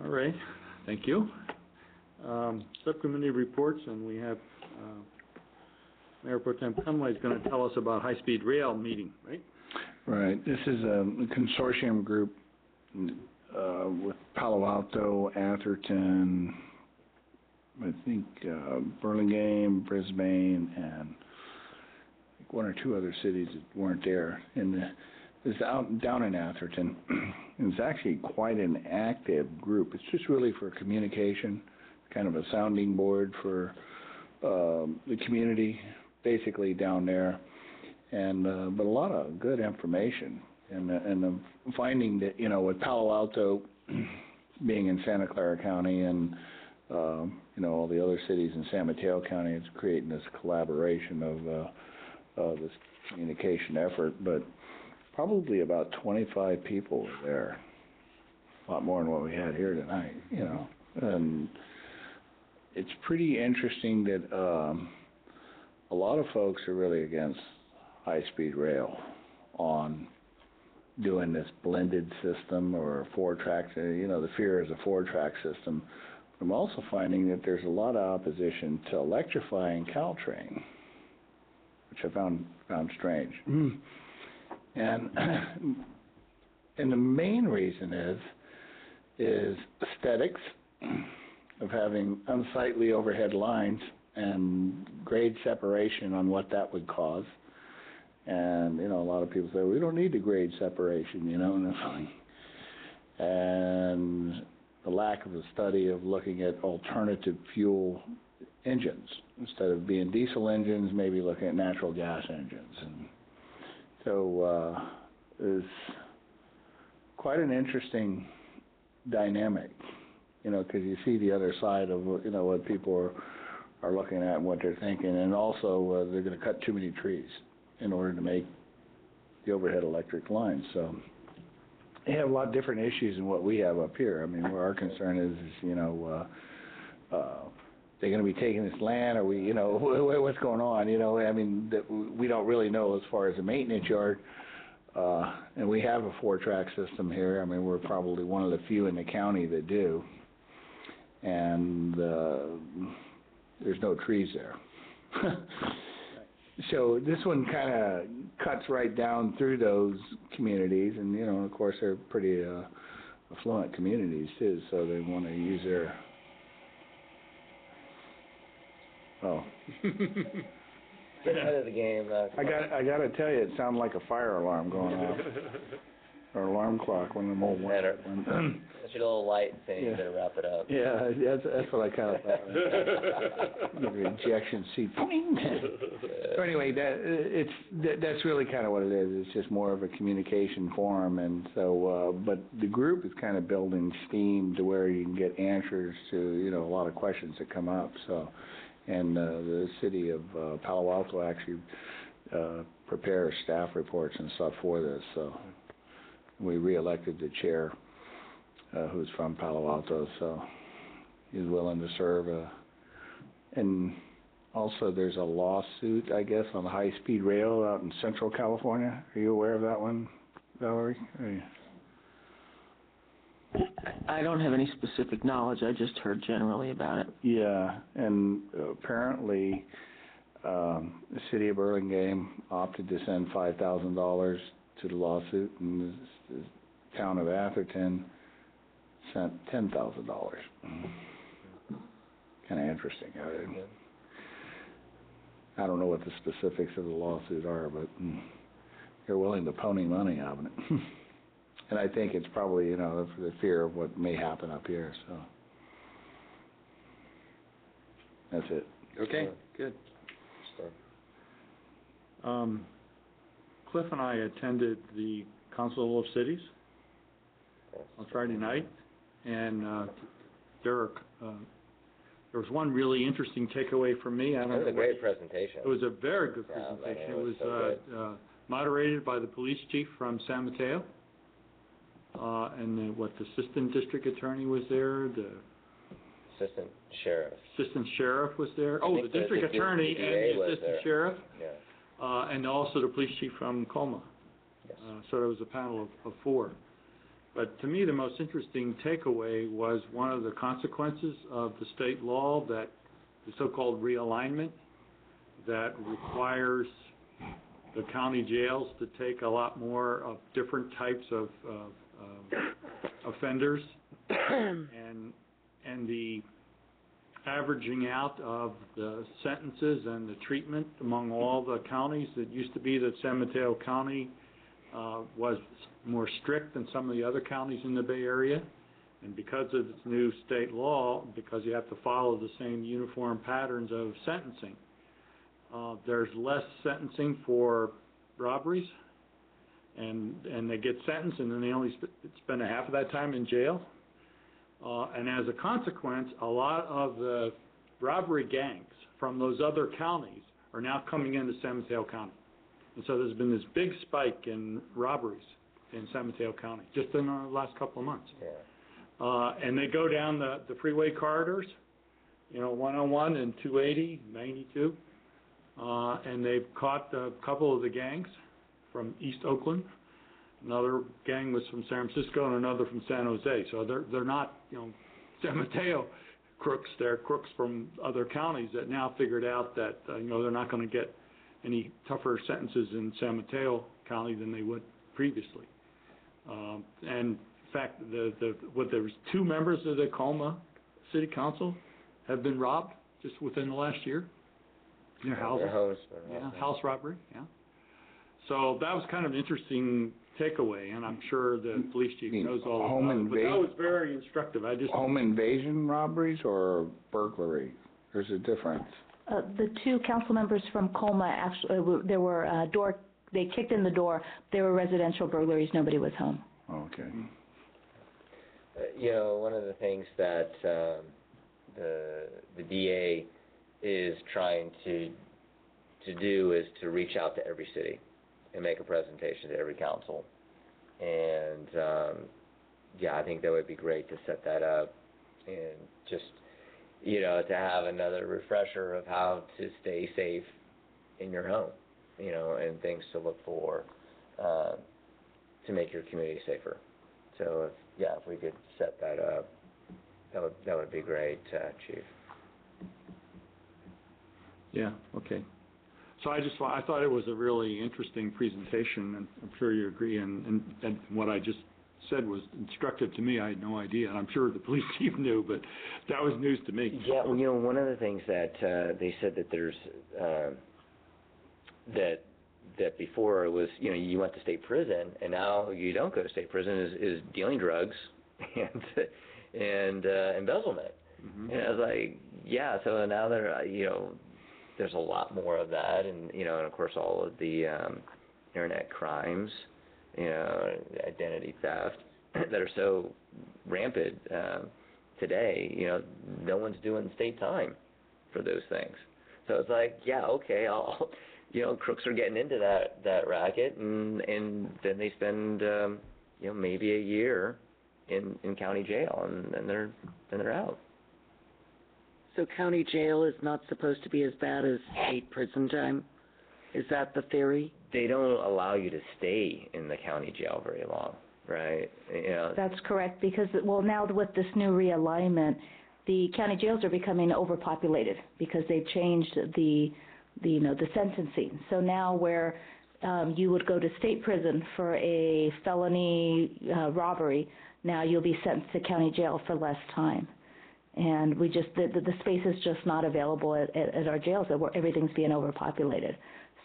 All right, thank you. Subcommittee reports, and we have Mayor Pro Tem Conway is going to tell us about high-speed rail meeting, right? Right. This is a consortium group with Palo Alto, Atherton, I think Burlingame, Brisbane, and one or two other cities that weren't there. And it's down in Atherton. It's actually quite an active group. It's just really for communication, kind of a sounding board for the community, basically down there. And but a lot of good information. And I'm finding that, you know, with Palo Alto being in Santa Clara County and you know, all the other cities in San Mateo County, it's creating this collaboration of this communication effort. But probably about 25 people were there, a lot more than what we had here tonight, you know. And it's pretty interesting that a lot of folks are really against high-speed rail on doing this blended system or four-track, you know, the fear is a four-track system. I'm also finding that there's a lot of opposition to electrifying Caltrain, which I found strange. And the main reason is aesthetics of having unsightly overhead lines and grade separation on what that would cause. And, you know, a lot of people say, we don't need the grade separation, you know, and it's fine. And the lack of a study of looking at alternative fuel engines. Instead of being diesel engines, maybe looking at natural gas engines. And so it's quite an interesting dynamic, you know, because you see the other side of, you know, what people are looking at and what they're thinking. And also they're going to cut too many trees in order to make the overhead electric lines. So they have a lot of different issues than what we have up here. I mean, where our concern is you know, they're going to be taking this land, or we, you know, what's going on? You know, I mean, we don't really know as far as the maintenance yard. And we have a four-track system here. I mean, we're probably one of the few in the county that do. And there's no trees there. So this one kind of cuts right down through those communities, and, you know, of course, they're pretty affluent communities, too, so they want to use Oh. Get ahead of the game, I gotta tell you, it sounded like a fire alarm going off, or alarm clock when the mole went. That's your little light thing, you Yeah. better wrap it up. Yeah, that's what I kind of thought. Get an ejection seat. So anyway, that's really kind of what it is. It's just more of a communication forum, and so, but the group is kind of building steam to where you can get answers to, you know, a lot of questions that come up, so. And the city of Palo Alto actually prepares staff reports and stuff for this, so we re-elected the chair, who's from Palo Alto, so he's willing to serve. And also there's a lawsuit, I guess, on the high-speed rail out in Central California. Are you aware of that one, Valerie? I don't have any specific knowledge, I just heard generally about it. Yeah, and apparently, the city of Burlingame opted to send $5,000 to the lawsuit, and the town of Atherton sent $10,000. Kind of interesting. I don't know what the specifics of the lawsuit are, but they're willing to pony money out of it. And I think it's probably, you know, for the fear of what may happen up here, so. That's it. Okay, good. Cliff and I attended the Council of Cities on Friday night, and there was one really interesting takeaway for me. It was a great presentation. It was a very good presentation. It was moderated by the police chief from San Mateo. And the assistant district attorney was there, the Assistant sheriff was there. Oh, the district attorney and the assistant sheriff. Yeah. And also the police chief from Colma. Yes. So there was a panel of four. But to me, the most interesting takeaway was one of the consequences of the state law, that the so-called realignment, that requires the county jails to take a lot more of different types of offenders, and the averaging out of the sentences and the treatment among all the counties. It used to be that San Mateo County was more strict than some of the other counties in the Bay Area, and because of this new state law, because you have to follow the same uniform patterns of sentencing, there's less sentencing for robberies, and they get sentenced, and then they only spend a half of that time in jail. And as a consequence, a lot of the robbery gangs from those other counties are now coming into San Mateo County. And so there's been this big spike in robberies in San Mateo County just in the last couple of months. Yeah. And they go down the freeway corridors, you know, 101 and 280, 92, and they've caught a couple of the gangs from East Oakland. Another gang was from San Francisco and another from San Jose. So they're not, you know, San Mateo crooks. They're crooks from other counties that now figured out that, you know, they're not going to get any tougher sentences in San Mateo County than they would previously. And in fact, there was 2 members of the Colma City Council have been robbed just within the last year. Their houses. House robbery, yeah. So that was kind of an interesting takeaway, and I'm sure the police chief knows all about it. But that was very instructive. Home invasion robberies or burglary? There's a difference. The 2 council members from Colma actually, there were they kicked in the door. They were residential burglaries. Nobody was home. Okay. You know, one of the things that the DA is trying to do is to reach out to every city and make a presentation to every council. And yeah, I think that would be great to set that up and just, you know, to have another refresher of how to stay safe in your home, you know, and things to look for to make your community safer. So if we could set that up, that would be great, Chief. Yeah, okay. So I thought it was a really interesting presentation, and I'm sure you agree, and what I just said was instructive to me. I had no idea, and I'm sure the police chief knew, but that was news to me. Yeah, well, you know, one of the things that they said that there's that before it was, you know, you went to state prison, and now you don't go to state prison is dealing drugs and embezzlement. Mm-hmm. And I was like, yeah. So now there, you know, there's a lot more of that, and you know, and of course all of the internet crimes, you know, identity theft that are so rampant today. You know, no one's doing state time for those things. So it's like, yeah, okay, you know, crooks are getting into that racket, and then they spend you know, maybe a year in county jail, and then they're out. So county jail is not supposed to be as bad as state prison time? Is that the theory? They don't allow you to stay in the county jail very long, right? You know. That's correct, because, well, now with this new realignment, the county jails are becoming overpopulated because they've changed the sentencing. So now where you would go to state prison for a felony robbery, now you'll be sentenced to county jail for less time. And we just, the space is just not available at our jails. Everything's being overpopulated.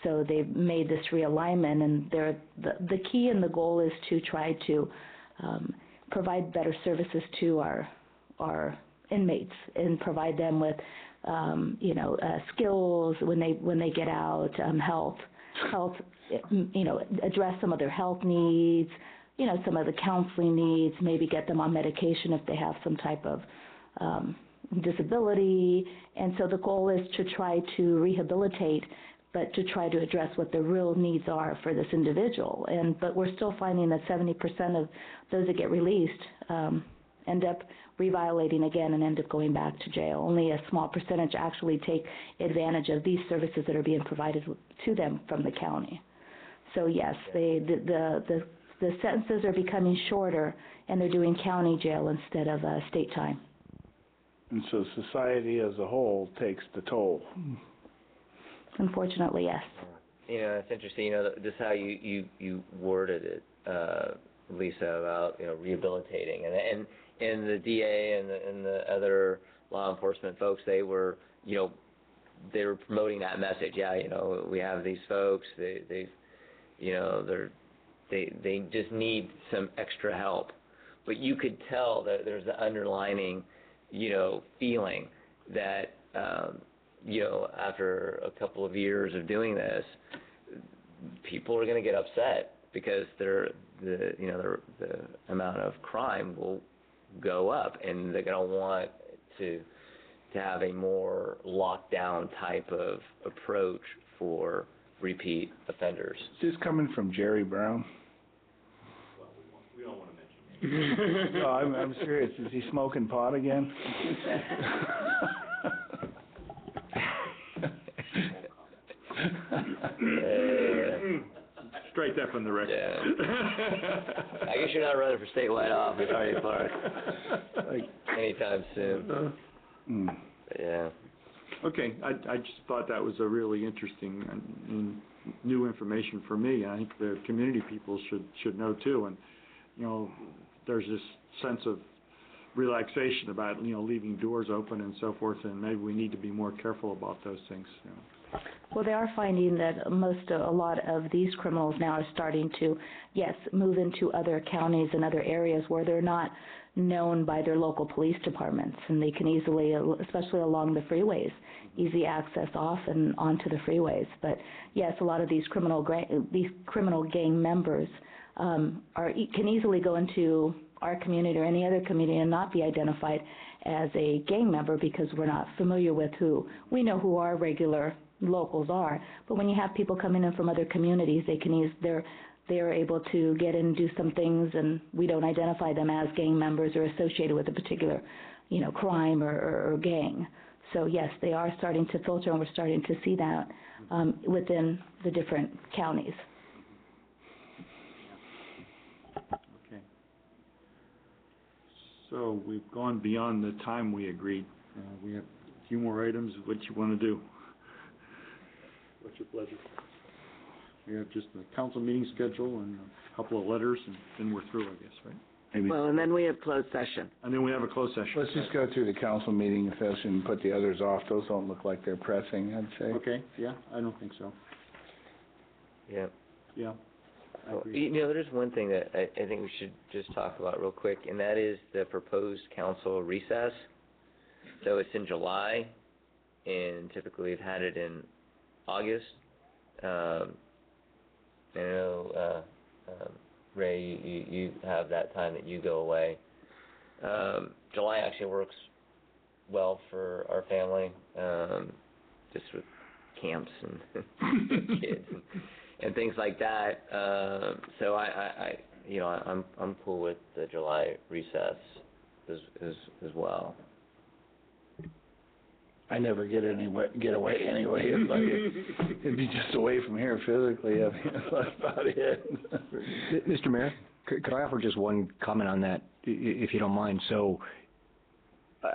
So they've made this realignment, and the key and the goal is to try to provide better services to our inmates and provide them with skills when they get out, health, you know, address some of their health needs, you know, some of the counseling needs, maybe get them on medication if they have some type of disability. And so the goal is to try to rehabilitate, but to try to address what the real needs are for this individual. But we're still finding that 70% of those that get released end up reviolating again and end up going back to jail. Only a small percentage actually take advantage of these services that are being provided to them from the county. So yes, the sentences are becoming shorter, and they're doing county jail instead of state time. And so society as a whole takes the toll. Unfortunately, yes. You know, it's interesting, you know, just how you worded it, Lisa, about, you know, rehabilitating, and the DA and the other law enforcement folks, they were promoting that message. Yeah, you know, we have these folks, they just need some extra help. But you could tell that there's the underlining, you know, feeling that, you know, after a couple of years of doing this, people are going to get upset because the amount of crime will go up, and they're going to want to have a more lockdown type of approach for repeat offenders. Is this coming from Jerry Brown? Well, we don't want to mention it. No, I'm serious. Is he smoking pot again? Strike that from the record. Yeah. I guess you're not running for statewide office, are you, Clark? Anytime soon. But yeah. Okay, I just thought that was a really interesting and new information for me, and I think the community people should know too. And you know, there's this sense of relaxation about, you know, leaving doors open and so forth, and maybe we need to be more careful about those things. You know. Well, they are finding that a lot of these criminals now are starting to, yes, move into other counties and other areas where they're not known by their local police departments, and they can easily, especially along the freeways, easy access off and onto the freeways. But yes, a lot of these criminal gang members can easily go into our community or any other community and not be identified as a gang member because we're not familiar with who. We know who our regular locals are, but when you have people coming in from other communities, they're able to get in and do some things, and we don't identify them as gang members or associated with a particular, you know, crime or gang. So yes, they are starting to filter, and we're starting to see that within the different counties. Okay. So we've gone beyond the time we agreed. We have a few more items. What you want to do? What's your pleasure? We have just the council meeting schedule and a couple of letters, and then we're through, I guess, right? Maybe, Well, and then we have closed session. And then we have a closed session. let's just go through the council meeting session and put the others off. Those don't look like they're pressing, I'd say. Okay, yeah, I don't think so. Yeah. Yeah. I Well, agree. you know, there's one thing that I think we should just talk about real quick, and that is the proposed council recess. So it's in July, and typically we've had it in August. I know, Ray, you have that time that you go away. July actually works well for our family, just with camps and kids and things like that. So I you know, I'm cool with the July recess as well. I never get away anyway. It'd be just away from here physically. I mean, that's about it. Mr. Mayor, could I offer just one comment on that, if you don't mind? So,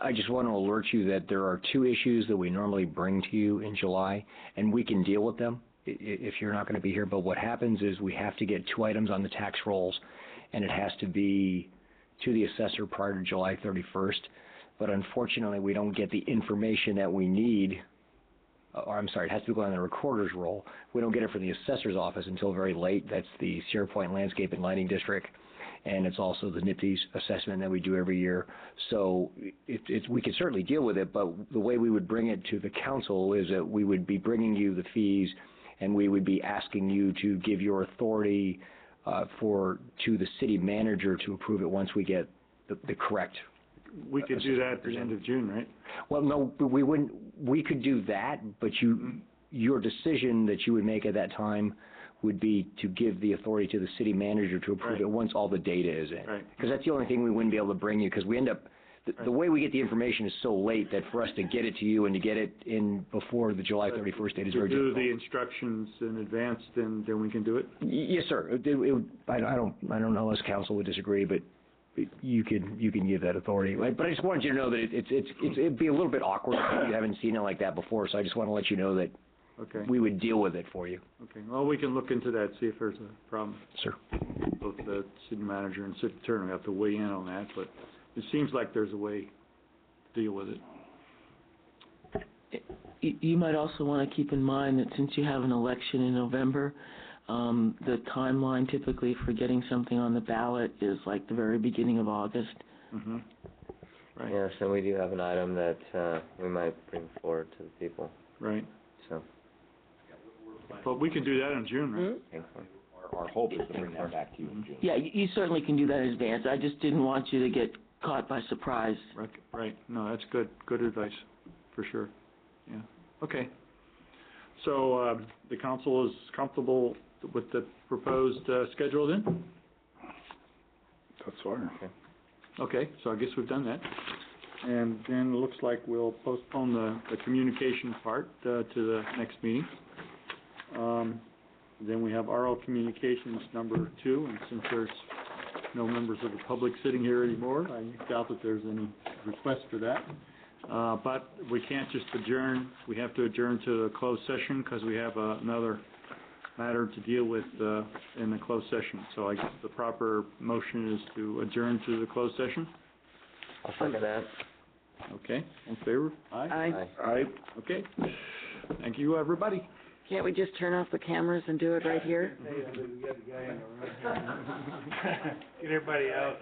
I just want to alert you that there are two issues that we normally bring to you in July, and we can deal with them if you're not going to be here. But what happens is we have to get two items on the tax rolls, and it has to be to the assessor prior to July 31st. But unfortunately, we don't get the information that we need, or I'm sorry, it has to go on the recorder's roll. We don't get it from the assessor's office until very late. That's the Sierra Point Landscape and Lighting District, and it's also the NPDES assessment that we do every year. So we can certainly deal with it, but the way we would bring it to the council is that we would be bringing you the fees, and we would be asking you to give your authority to the city manager to approve it once we get the correct. We could do that at the end of June, right? Well, no, we wouldn't. We could do that, but your decision that you would make at that time would be to give the authority to the city manager to approve Right. it once all the data is in. Right. Because that's the only thing we wouldn't be able to bring you, because we end up, the way we get the information is so late that for us to get it to you and to get it in before the July 31st date is very To do difficult. the instructions in advance, then we can do it? Yes, sir. I don't know, as council would disagree, but you can give that authority. But I just wanted you to know that it'd be a little bit awkward if you haven't seen it like that before, so I just want to let you know that Okay. we would deal with it for you. Okay, well, we can look into that, see if there's a problem. Sir. Both the city manager and city attorney have to weigh in on that, but it seems like there's a way to deal with it. You might also want to keep in mind that since you have an election in November, the timeline typically for getting something on the ballot is like the very beginning of August. Mm-hmm. Right. Yeah, so we do have an item that we might bring forward to the people. Right. So, But we can do that in June, right? thankfully. Our hope is to bring that back to you in June. Yeah, you certainly can do that in advance. I just didn't want you to get caught by surprise. Right. No, that's good advice, for sure. Yeah. Okay. So, the council is comfortable with the proposed schedule then? That's fine. Okay, so I guess we've done that. And then it looks like we'll postpone the communication part to the next meeting. Then we have oral communications number 2, and since there's no members of the public sitting here anymore, I doubt that there's any request for that. But we can't just adjourn. We have to adjourn to the closed session because we have another matter to deal with in the closed session. So I guess the proper motion is to adjourn to the closed session. I'll second that. Okay, in favor? Aye? Aye. Okay. Thank you, everybody. Can't we just turn off the cameras and do it right here? Get everybody out.